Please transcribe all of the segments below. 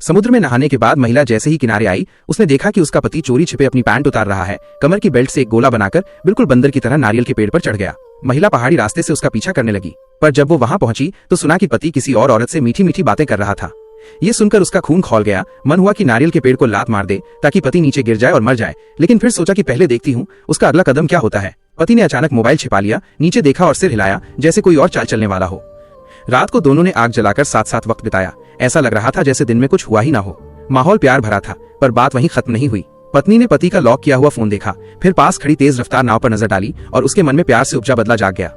समुद्र में नहाने के बाद महिला जैसे ही किनारे आई, उसने देखा कि उसका पति चोरी छिपे अपनी पैंट उतार रहा है। कमर की बेल्ट से एक गोला बनाकर बिल्कुल बंदर की तरह नारियल के पेड़ पर चढ़ गया। महिला पहाड़ी रास्ते से उसका पीछा करने लगी, पर जब वो वहां पहुंची तो सुना कि पति किसी और औरत से मीठी मीठी बातें कर रहा था। ये सुनकर उसका खून खौल गया। मन हुआ कि नारियल के पेड़ को लात मार दे ताकि पति नीचे गिर जाए और मर जाए, लेकिन फिर सोचा कि पहले देखती हूँ उसका अगला कदम क्या होता है। पति ने अचानक मोबाइल छिपा लिया, नीचे देखा और सिर हिलाया जैसे कोई और चाल चलने वाला हो। रात को दोनों ने आग जलाकर साथ साथ वक्त बिताया। ऐसा लग रहा था जैसे दिन में कुछ हुआ ही ना हो। माहौल प्यार भरा था, पर बात वहीं खत्म नहीं हुई। पत्नी ने पति का लॉक किया हुआ फोन देखा, फिर पास खड़ी तेज रफ्तार नाव पर नजर डाली और उसके मन में प्यार से उपजा बदला जाग गया।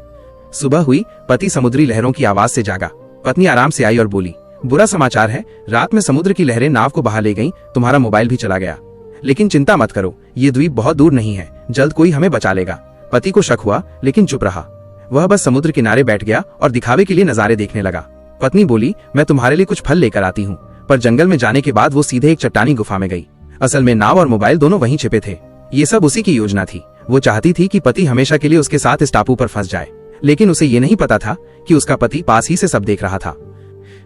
सुबह हुई, पति समुद्री लहरों की आवाज से जागा। पत्नी आराम से आई और बोली, बुरा समाचार है, रात में समुद्र की लहरें नाव को बहा ले गईं, तुम्हारा मोबाइल भी चला गया। लेकिन चिंता मत करो, ये द्वीप बहुत दूर नहीं है, जल्द कोई हमें बचा लेगा। पति को शक हुआ, लेकिन चुप रहा। वह बस समुद्र किनारे बैठ गया और दिखावे के लिए नजारे देखने लगा। पत्नी बोली, मैं तुम्हारे लिए कुछ फल लेकर आती हूँ। पर जंगल में जाने के बाद वो सीधे एक चट्टानी गुफा में गई। असल में नाव और मोबाइल दोनों वहीं छिपे थे। ये सब उसी की योजना थी। वो चाहती थी कि पति हमेशा के लिए उसके साथ इस टापू पर फंस जाए, लेकिन उसे ये नहीं पता था कि उसका पति पास ही से सब देख रहा था।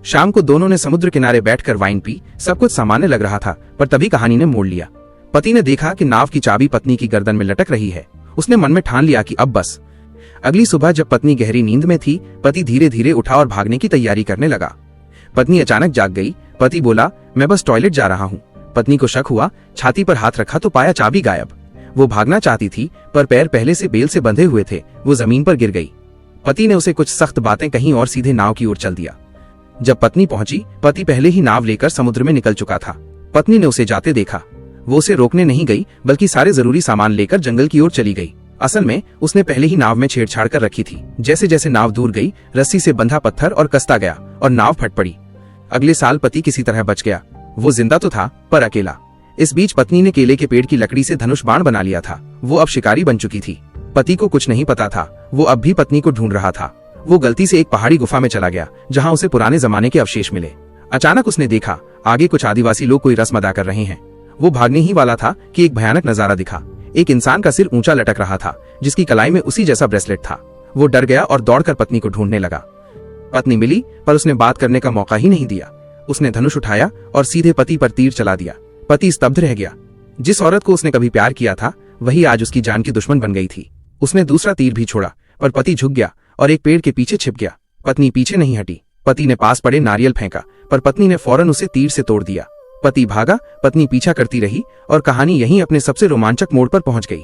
शाम को दोनों ने समुद्र किनारे बैठकर वाइन पी। सब कुछ सामान्य लग रहा था, पर तभी कहानी ने मोड़ लिया। पति ने देखा कि नाव की चाबी पत्नी की गर्दन में लटक रही है। उसने मन में ठान लिया कि अब बस। अगली सुबह जब पत्नी गहरी नींद में थी, पति धीरे धीरे उठा और भागने की तैयारी करने लगा। पत्नी अचानक जाग गई। पति बोला, मैं बस टॉयलेट जा रहा हूँ। पत्नी को शक हुआ, छाती पर हाथ रखा तो पाया चाबी गायब। वो भागना चाहती थी, पर पैर पहले से बेल से बंधे हुए थे। वो जमीन पर गिर गई। पति ने उसे कुछ सख्त बातें कहीं और सीधे नाव की ओर चल दिया। जब पत्नी पहुंची, पति पहले ही नाव लेकर समुद्र में निकल चुका था। पत्नी ने उसे जाते देखा। वो उसे रोकने नहीं गई, बल्कि सारे जरूरी सामान लेकर जंगल की ओर चली गई। असल में उसने पहले ही नाव में छेड़छाड़ कर रखी थी। जैसे जैसे नाव दूर गई, रस्सी से बंधा पत्थर और कसता गया और नाव फट पड़ी। अगले साल पति किसी तरह बच गया। वो जिंदा तो था, पर अकेला। इस बीच पत्नी ने केले के पेड़ की लकड़ी से धनुष बाण बना लिया था। वो अब शिकारी बन चुकी थी। पति को कुछ नहीं पता था। वो अब भी पत्नी को ढूंढ रहा था। वो गलती से एक पहाड़ी गुफा में चला गया, जहाँ उसे पुराने जमाने के अवशेष मिले। अचानक उसने देखा, आगे कुछ आदिवासी लोग कोई रस्म अदा कर रहे हैं। वो भागने ही वाला था कि एक भयानक नजारा दिखा। एक इंसान का सिर ऊंचा लटक रहा था, जिसकी कलाई में उसी जैसा ब्रेसलेट था। वो डर गया और दौड़कर पत्नी को ढूंढने लगा। पत्नी मिली, पर उसने बात करने का मौका ही नहीं दिया। उसने धनुष उठाया और सीधे पति पर तीर चला दिया। पति स्तब्ध रह गया। जिस औरत को उसने कभी प्यार किया था, वही आज उसकी जान की दुश्मन बन गई थी। उसने दूसरा तीर भी छोड़ा, पर पति झुक गया और एक पेड़ के पीछे छिप गया। पत्नी पीछे नहीं हटी। पति ने पास पड़े नारियल फेंका, पर पत्नी ने फौरन उसे तीर से तोड़ दिया। पति भागा, पत्नी पीछा करती रही और कहानी यहीं अपने सबसे रोमांचक मोड़ पर पहुंच गई।